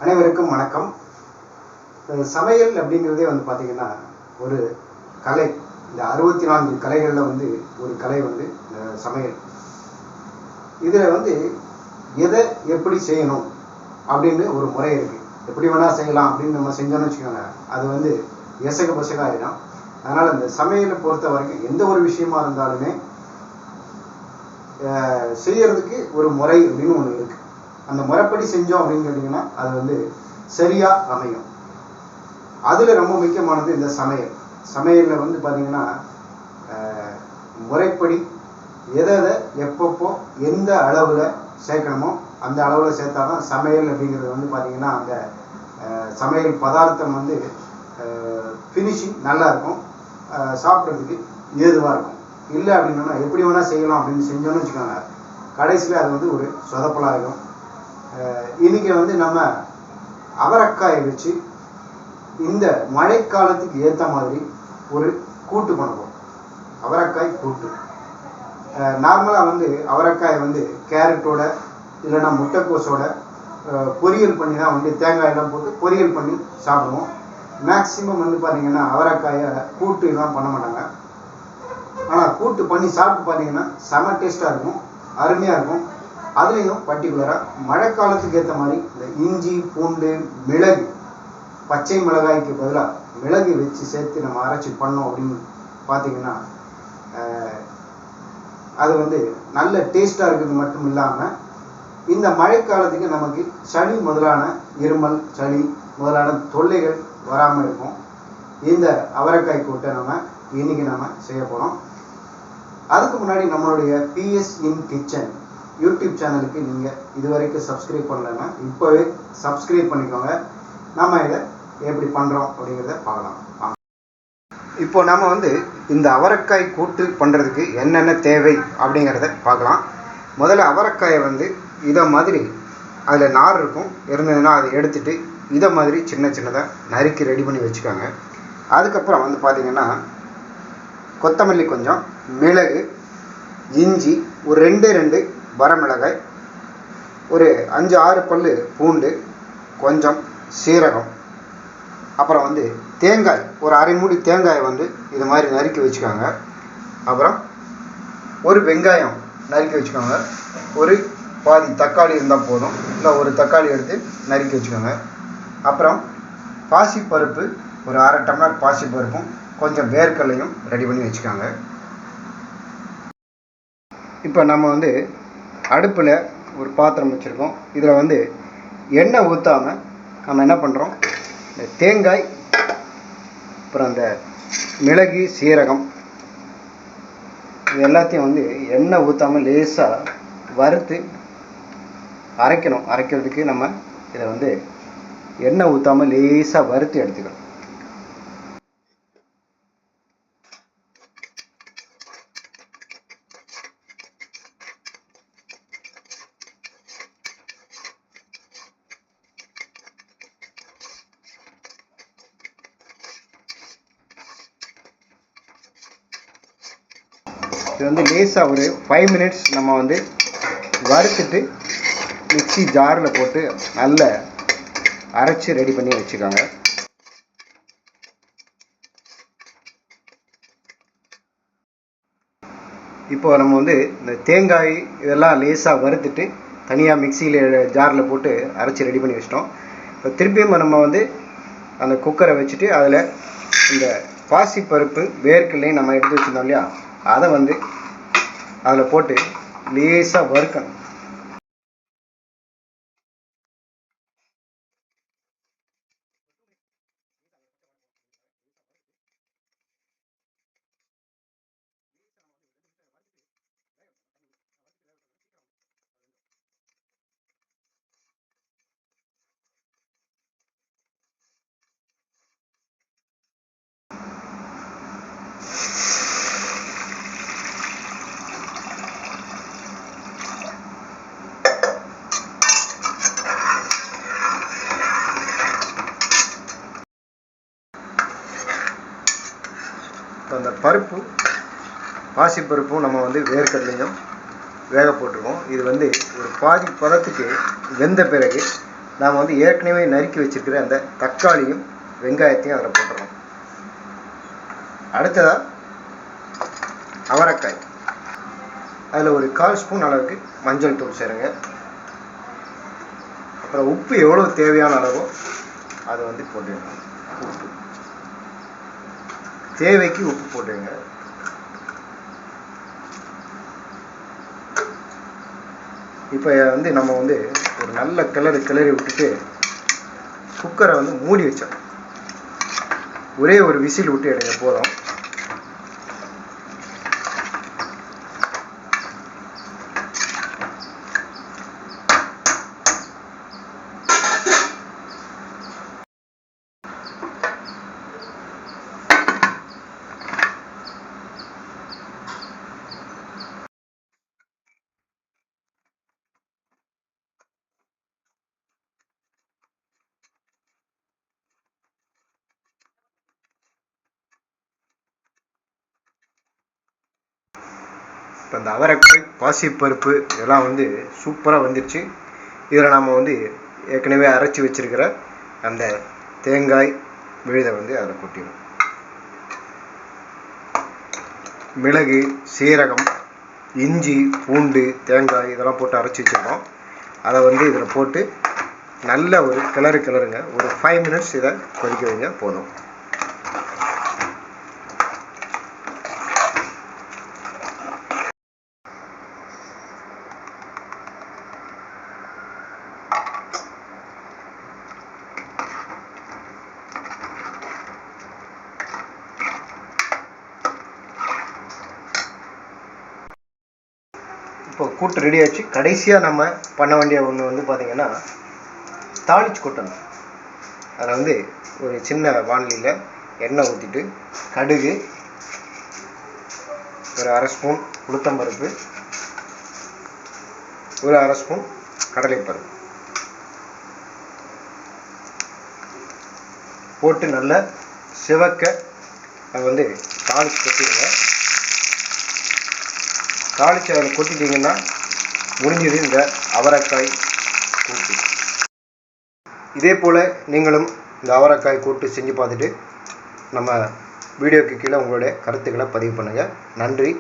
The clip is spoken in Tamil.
அனைவருக்கும் வணக்கம். சமையல் அப்படிங்கிறதே வந்து பார்த்தீங்கன்னா ஒரு கலை. இந்த 64 கலைகளில் வந்து ஒரு கலை வந்து சமையல். இதில் வந்து எதை எப்படி செய்யணும் அப்படின்னு ஒரு முறை இருக்குது. எப்படி வேணால் செய்யலாம் அப்படின்னு நம்ம செஞ்சோன்னு வச்சுக்கோங்க, அது வந்து எசக பசக ஆகிடும். அதனால் இந்த சமையலை பொறுத்த வரைக்கும் எந்த ஒரு விஷயமா இருந்தாலுமே செய்யறதுக்கு ஒரு முறை அப்படின்னு ஒன்று இருக்குது. அந்த முறைப்படி செஞ்சோம் அப்படின்னு கேட்டிங்கன்னா அது வந்து சரியாக அமையும். அதில் ரொம்ப முக்கியமானது இந்த சமையலில் வந்து பார்த்திங்கன்னா முறைப்படி எதை எப்பப்போ எந்த அளவில் சேர்க்கணுமோ அந்த அளவில் சேர்த்தா தான் சமையல் அப்படிங்கிறது வந்து பார்த்திங்கன்னா அந்த சமையல் பதார்த்தம் வந்து ஃபினிஷிங் நல்லாயிருக்கும், சாப்பிட்றதுக்கு ஏதுவாக இருக்கும். இல்லை அப்படின்னா எப்படி வேணால் செய்யலாம் அப்படின்னு செஞ்சோன்னு வச்சுக்கோங்க, கடைசியில் அது வந்து ஒரு சொதப்பலாகும். இன்றைக்கி வந்து நம்ம அவரைக்காயை வச்சு இந்த மழைக்காலத்துக்கு ஏற்ற மாதிரி ஒரு கூட்டு பண்ணுவோம். அவரைக்காய் கூட்டு. நார்மலாக வந்து அவரைக்காயை வந்து கேரட்டோட இல்லைன்னா முட்டைக்கோஸோட பொரியல் பண்ணி தான் வந்து தேங்காயெல்லாம் போட்டு பொரியல் பண்ணி சாப்பிடுவோம். மேக்சிமம் வந்து பார்த்திங்கன்னா அவரைக்காயை கூட்டுலாம் பண்ண மாட்டாங்க. ஆனால் கூட்டு பண்ணி சாப்பிட்டு பார்த்தீங்கன்னா செம டேஸ்ட்டாக இருக்கும், அருமையாக இருக்கும். அதுலேயும் பர்டிகுலராக மழைக்காலத்துக்கு ஏற்ற மாதிரி இந்த இஞ்சி பூண்டு மிளகு, பச்சை மிளகாய்க்கு பதிலாக மிளகு வச்சு சேர்த்து நம்ம அரைச்சி பண்ணோம் அப்படின்னு பார்த்தீங்கன்னா அது வந்து நல்ல டேஸ்ட்டாக இருக்கிறது மட்டும் இல்லாமல் இந்த மழைக்காலத்துக்கு நமக்கு சளி முதலான இருமல் சளி முதலான தொல்லைகள் வராமல் இருக்கும். இந்த அவரைக்காய் கூட்டை இன்னைக்கு நம்ம செய்ய போகிறோம். அதுக்கு முன்னாடி நம்மளுடைய PS in Kitchen யூடியூப் சேனலுக்கு நீங்கள் இது வரைக்கும் சப்ஸ்கிரைப் பண்ணலைன்னா இப்போவே சப்ஸ்கிரைப் பண்ணிக்கோங்க. நம்ம இதை எப்படி பண்ணுறோம் அப்படிங்கிறத பார்க்கலாம். இப்போ நம்ம வந்து இந்த அவரைக்காய் கூட்டு பண்ணுறதுக்கு என்னென்ன தேவை அப்படிங்கிறத பார்க்கலாம். முதல்ல அவரைக்காயை வந்து இதை மாதிரி அதில் நார் இருக்கும் இருந்ததுன்னா அதை எடுத்துகிட்டு இதை மாதிரி சின்ன சின்னதாக நறுக்கி ரெடி பண்ணி வச்சுக்கோங்க. அதுக்கப்புறம் வந்து பார்த்திங்கன்னா கொத்தமல்லி, கொஞ்சம் மிளகு, இஞ்சி, ஒரு 2 வரமிளகாய், ஒரு 5-6 பல் பூண்டு, கொஞ்சம் சீரகம், அப்புறம் வந்து தேங்காய், ஒரு அரை மூடி தேங்காயை வந்து இது மாதிரி நறுக்கி வச்சுக்கோங்க. அப்புறம் ஒரு வெங்காயம் நறுக்கி வச்சுக்கோங்க. ஒரு பாதி தக்காளி இருந்தால் போதும், இல்லை ஒரு தக்காளி எடுத்து நறுக்கி வச்சுக்கோங்க. அப்புறம் பாசிப்பருப்பு, ஒரு அரை டம்ளர் பாசிப்பருப்பும் கொஞ்சம் வேர்க்கடலையும் ரெடி பண்ணி வச்சுக்கோங்க. இப்போ நம்ம வந்து அடுப்பில் ஒரு பாத்திரம் வச்சுருக்கோம். இதில் வந்து எண்ணெய் ஊற்றாமல் நம்ம என்ன பண்ணுறோம், இந்த தேங்காய், அப்புறம் அந்த மிளகு, சீரகம், இது எல்லாத்தையும் வந்து எண்ணெய் ஊற்றாமல் லேசாக வறுத்து அரைக்கணும். அரைக்கிறதுக்கு நம்ம இதை வந்து எண்ணெய் ஊற்றாமல் லேசாக வறுத்து எடுத்துக்கணும். இது வந்து லேசாக ஒரு 5 மினிட்ஸ் நம்ம வந்து வறுத்துட்டு மிக்ஸி ஜாரில் போட்டு நல்ல அரைச்சி ரெடி பண்ணி வச்சுக்கோங்க. இப்போ நம்ம வந்து இந்த தேங்காய் இதெல்லாம் லேசாக வறுத்துட்டு தனியாக மிக்சியில் ஜாரில் போட்டு அரைச்சி ரெடி பண்ணி வச்சிட்டோம். இப்போ திருப்பியும் நம்ம வந்து அந்த குக்கரை வச்சுட்டு அதில் இந்த பாசிப்பருப்பு, வேர்க்கடலையும் நம்ம எடுத்து வச்சுருந்தோம் இல்லையா, அதை வந்து அதில் போட்டு லேசாக வறுக்கணும். அந்த பருப்பு, பாசிப்பருப்பும் நம்ம வந்து வேர்க்கடலையும் வேக போட்டிருக்கோம். இது வந்து ஒரு பாதி பதத்துக்கு வெந்த பிறகு நாம் வந்து ஏற்கனவே நறுக்கி வச்சுருக்கிற அந்த தக்காளியும் வெங்காயத்தையும் அதில் போட்டுறோம். அடுத்ததாக அவரைக்காய், அதில் ஒரு 1/4 ஸ்பூன் அளவுக்கு மஞ்சள் தூள் சேருங்க. அப்புறம் உப்பு எவ்வளோ தேவையான அளவோ அதை வந்து போட்டுடுங்க. உப்பு தேவைக்கு உப்பு போட்டுடுங்க. இப்போ வந்து நம்ம வந்து ஒரு நல்ல கிளறி விட்டுட்டு குக்கரை வந்து மூடி வச்சோம். ஒரே ஒரு விசில் விட்டு எடுங்க போதும். இப்போ இந்த அவரைக்காய், பாசிப்பருப்பு இதெல்லாம் வந்து சூப்பராக வந்துடுச்சு. இதில் நம்ம வந்து ஏற்கனவே அரைச்சி வச்சுருக்கிற அந்த தேங்காய் விழுதை வந்து அதில் கொட்டிடும். மிளகு, சீரகம், இஞ்சி, பூண்டு, தேங்காய் இதெல்லாம் போட்டு அரைச்சி வச்சுருக்கோம். அதை வந்து இதில் போட்டு நல்ல ஒரு கிளறுங்க. ஒரு 5 மினிட்ஸ் இதை கொதிக்க வைங்க போதும். இப்போ கூட்டு ரெடி ஆச்சு. கடைசியாக நம்ம பண்ண வேண்டிய ஒன்று வந்து பார்த்திங்கன்னா தாளிச்சு கொட்டணும். அதில் வந்து ஒரு சின்ன வாணலியில் எண்ணெய் ஊற்றிட்டு கடுகு, ஒரு 1/2 ஸ்பூன் உளுத்தம்பருப்பு, ஒரு 1/2 ஸ்பூன் கடலைப்பருப்பு போட்டு நல்லா சிவக்க அதை வந்து தாளிச்சு கொட்டிடுங்க. தாளித்து அதில் கொட்டிட்டிங்கன்னா முடிஞ்சது இந்த அவரைக்காய் கூட்டு. இதே போல் நீங்களும் இந்த அவரைக்காய் கூட்டு செஞ்சு பார்த்துட்டு நம்ம வீடியோக்கு கீழே உங்களுடைய கருத்துக்களை பதிவு பண்ணுங்கள். நன்றி.